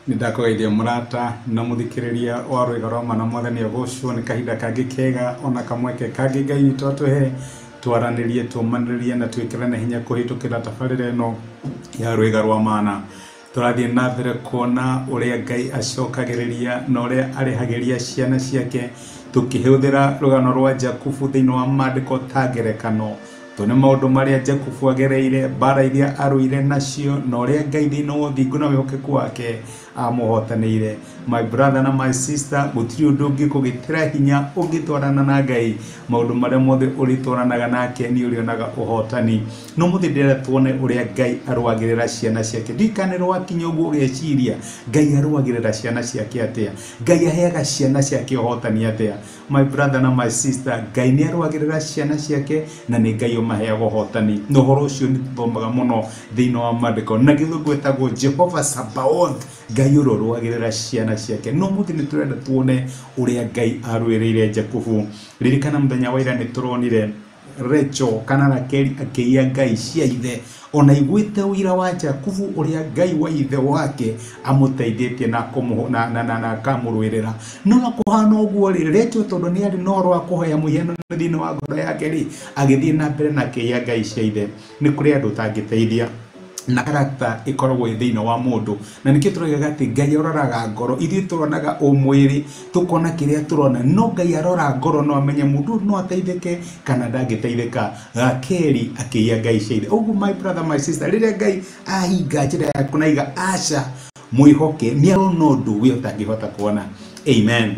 Nindakũgeithia mũrata na mũthikĩrĩria wa rwĩga rwa mana mwathani agocwo nĩ kahinda kangĩ kega ona kamweke kangĩ Ngai witũ atũhe twaranĩrie tũmanĩrĩrie na twĩkĩrane hinya kũhĩtũkĩra tabarĩra ĩno ya rwĩga rwa mana. Tũrathiĩ na mbere kuona ũrĩa Ngai acokagĩrĩria na ũrĩa arĩhagĩria ciana ciake tũkĩhũthĩra rũgano rwa Jakubu thĩinĩ wa maandĩko ta ngerekano. Tone maũndũ marĩa Jakubu agereire, mbara iria arũire nacio na ũrĩa Ngai thĩinĩ wa ũthingu na wĩhokeku wake amũhotanĩire. My brother na my sister, gũtirĩ ũndũ ũngĩkũgĩtĩra hinya ũngĩtwarana na Ngai. Maũndũ marĩa mothe ũrĩtwaranaga nake nĩ ũrĩonaga ũhotani. No mũthĩ ndĩrenda tuone ũrĩa Ngai arũagĩrĩra ciana ciake. Ndikanĩrwo wakinya ũguo ũgeciria Ngai arũagĩrĩra ciana ciake atĩa, Ngai aheaga ciana ciake ũhotani atĩa. My brother na my sister, Ngai nĩ arũagĩrĩra ciana ciake na nĩ Ngai ũmaheaga ũhotani. Na ũhoro ũcio nĩ tũthomaga mũno thĩinĩ wa maandĩko, na gĩthũngũ etagwo Jehova Sabaoth, Ngai ũrũagĩrĩra ciana ciake. No mũthĩ nĩ tũrenda tuone ũrĩa Ngai arũĩrĩire Jakubu. Ririkana mũthenya wa ira nĩ tũronire Rachel kana Rakeli akĩiya ngai cia ithe, ona iguĩte ũira wa Jakubu ũrĩa Ngai wa ithe wake amũteithĩtie na akamũrũĩrĩra. No kũhana ũguo rĩ, Rachel tondũ nĩ arĩ na ũhoro wa kũhoya mũhiano thĩinĩ wa ngoro yake rĩ, agĩthiĩ na mbere na akĩiya ngai cia ithe. Nĩ kũrĩ andũ tangĩteithia na karakta ikoragwo thĩinĩ wa mũndũ, na nĩkĩo tũroigaga atĩ Ngai aroraga ngoro. Ithuĩ tũronaga ũmwĩrĩ tũkona kĩrĩa tũrona, no Ngai arora ngoro no amenye mũndũ no ateithĩke kana ndangĩteithĩka. Rakeli akĩiya ngai cia ithe. Ũguo my brother my sister, rĩrĩa Ngai ahinga njĩra yaku na iga aca mwĩhoke, nĩ arona ũndũ we ũtangĩhota kuona. Amen.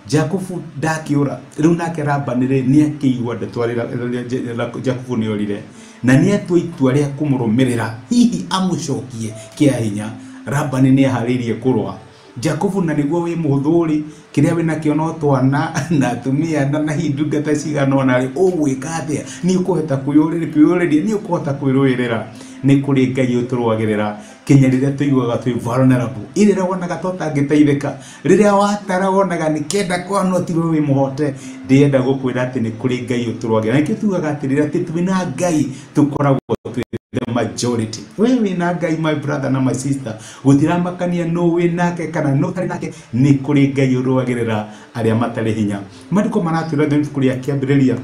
Jakubu ndakĩũra, rĩu nake Labani nĩ akĩigua ndeto rĩrĩa Jakubu nĩ orire, na nĩ atua itua rĩa kũmũrũmĩrĩra hihi amũcokie kĩa hinya. Labani nĩ aharĩirie kũrũa. Jakubu na nĩguo wĩ mũhũthũ kĩrĩa wĩna kĩo no twana na atumia na hindungata cigana ona rĩ, ũgwĩka atĩa? Nĩ ũkũhota kwĩyũrĩria, nĩ ũkũhota kwĩrũĩrĩra. Nĩ kũrĩ Ngai ũtũrũagĩrĩra kinya rĩrĩa tũiguaga twĩ vulnerable, rĩrĩa wonaga tũtangĩteithĩka, rĩrĩa watara wonaga nĩ kenda kwano tiwe wĩ mũhote. Ndĩenda gũkwĩra atĩ nĩ kũrĩ Ngai ũtũrũagĩrĩra. Nĩkĩo tugaga atĩrĩrĩ atĩ twĩna Ngai tũkoragwo twĩ the majority. We wĩna Ngai my brother na my sister, gũtiramakania no wĩnake kana no tarĩ nake, nĩ kũrĩ Ngai ũrũagĩrĩra arĩa matarĩ hinya. Maandĩko maratwĩra thĩinĩ wa Kĩambĩrĩria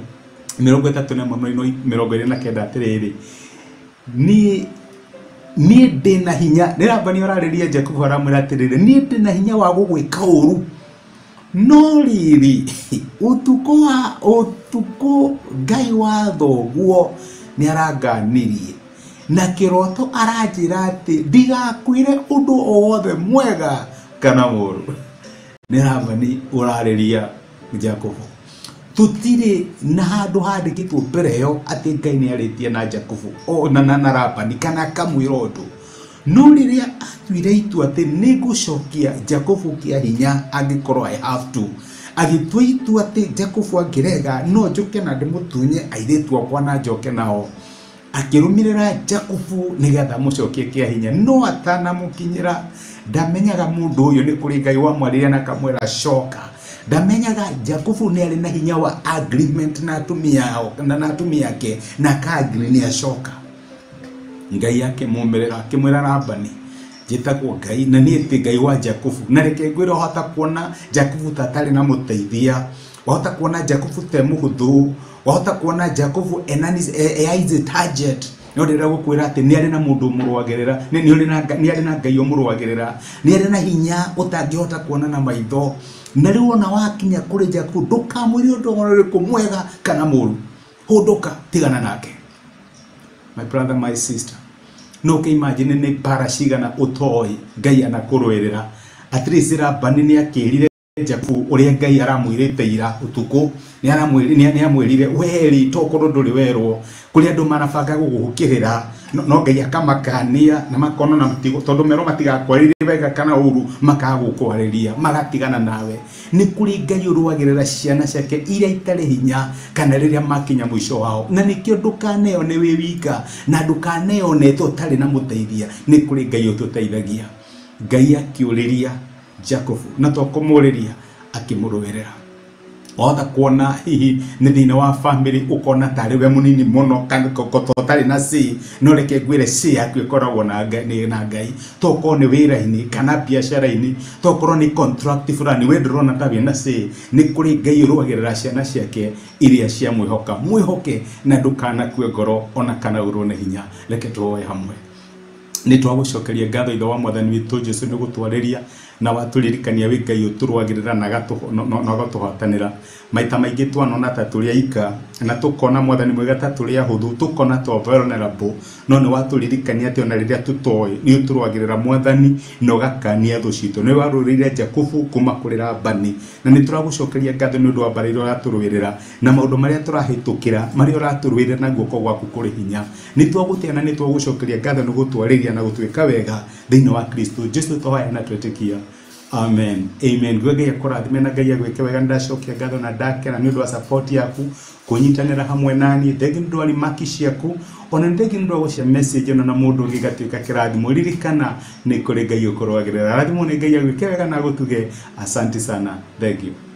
31:29 atĩrĩrĩ, niĩ ndĩna hinya. Nĩ Labani ararĩria Jakubu aramwĩra atĩrĩrĩ, niĩ ndĩna hinya wa gũgwĩka ũru, no rĩrĩ ũtukũ Ngai wa thoguo nĩ aranganirie na kĩroto aranjĩra atĩ ndigakwĩre ũndũ o wothe mwega kana mũũru. Nĩ Labani ũrarĩria Jakubu. Tũtirĩ na handũ handĩkĩtwo mbere ĩyo atĩ Ngai nĩ arĩtie na Jakubu na Labani kana akamwĩra ũndũ. No rĩrĩa atuire itua atĩ nĩ ngũcokia Jakubu kĩa hinya angĩkorwo I have to, agĩtua itua atĩ Jakubu angĩrega no njoke na ndĩmũtunye airĩtu akwa na njoke nao, akĩrũmĩrĩra Jakubu nĩgetha mũcokie kĩa hinya. No atanamũkinyĩra, ndamenyaga mũndũ ũyũ nĩ kũrĩ Ngai wamwarĩria na akamwĩra coka. Ndamenyaga Jakubu nĩ arĩ na hinya wa agreement na atumia ake na akaagiri nĩ acoka. Ngai akĩmũmĩrĩra akĩmwĩra Labani, njĩtagwo Ngai na niĩ ndĩ Ngai wa Jakubu. Na reke ngwĩre, wahota kuona Jakubu ta atarĩ na mũteithia, wahota kuona Jakubu ta mũhũthũ, wahota kuona Jakubu easy target, no ndĩrenda gũkwĩra atĩ nĩ arĩ na mũndũ ũmũrũagĩrĩra, nĩ arĩ na Ngai ũmũrũagĩrĩra, nĩ arĩ na hinya ũtangĩhota kuona na maitho. Na rĩu ona wakinya kũrĩ Jakubu, ndũkamwĩre ũndũ ũrĩkũ mwega kana mũũru, hũndũka tigana nake. My brother my sister, no imagine nĩ mbara cigana ũtoĩ Ngai anakũrũĩrĩra. At least Labani nĩ akĩrire Jakubu ũrĩa Ngai aramwĩrĩte ira ũtukũ, nĩ amwĩrire weri tokorwo ndũrĩ werwo, kũrĩ andũ marabanga gũgũkĩrĩra no Ngai akamakania na makona na tondũ mero matigakwarĩrie wega kana ũru, makagũkwarĩria magatigana nawe. Nĩ kũrĩ Ngai ũrũagĩrĩra ciana ciake iria itarĩ hinya kana rĩrĩa makinya mũico wao. Na nĩkĩo ndũkaneyone wĩ wika na ndũkaneyone tũtarĩ na mũteithia. Nĩ kũrĩ Ngai ũtũteithagia. Ngai akĩũrĩria Jakubu na to kũmũrĩria akĩmũrũĩrĩra. wahota kuona hihi ni thina wa family ukona tari we munini muno kana totari na si no reke gwire si yaku ikoragwo na ngai toko ni wira-ini kana biacara-ini tokoro ni contract fulani we ndrona ta na si ni kuri ngai urugagirira ciana ciake iria cia mwihoke na ndukana kue ngoro ona kana urone hinya reke tuoe hamwe ni twagucokeria ngatho itho wa mwathani witu Jesu ni gutwariria na waturirikania wi ngai uturwagirira na gatuhotanira maita maingi twanona ta turi aika na tukona mwathani mwega ta turi ahuthu tukona to vulnerable no ni waturirikania ati ona riria tutoi ni uturwagirira mwathani no gakania thu citu ni warurire Jakubu kuma kuri Labani na ni turagucokeria ngatho ni undu wa bariro raturwirira na maundu maria turahitukira maria raturwirira na guoko gwaku kuri hinya ni twagutiana ni twagucokeria ngatho ni gutwariria na gutwika wega thiini wa Kristo Jesu tohaya na twetikia. Amen. Amen. Gwege ya kurathime na ngai agwike wega ndacokia ngatho na ndakena ni undu wa support yaku kunyitanira hamwe nani thegi ndu ali maki ciaku ona ndegi ndu agocia message ona na mundu gigatuika kirathimo ririkana ni kuri ngai ukorwagirira rathimo ni ngai agwike wega na gutuge asante sana. Thank you.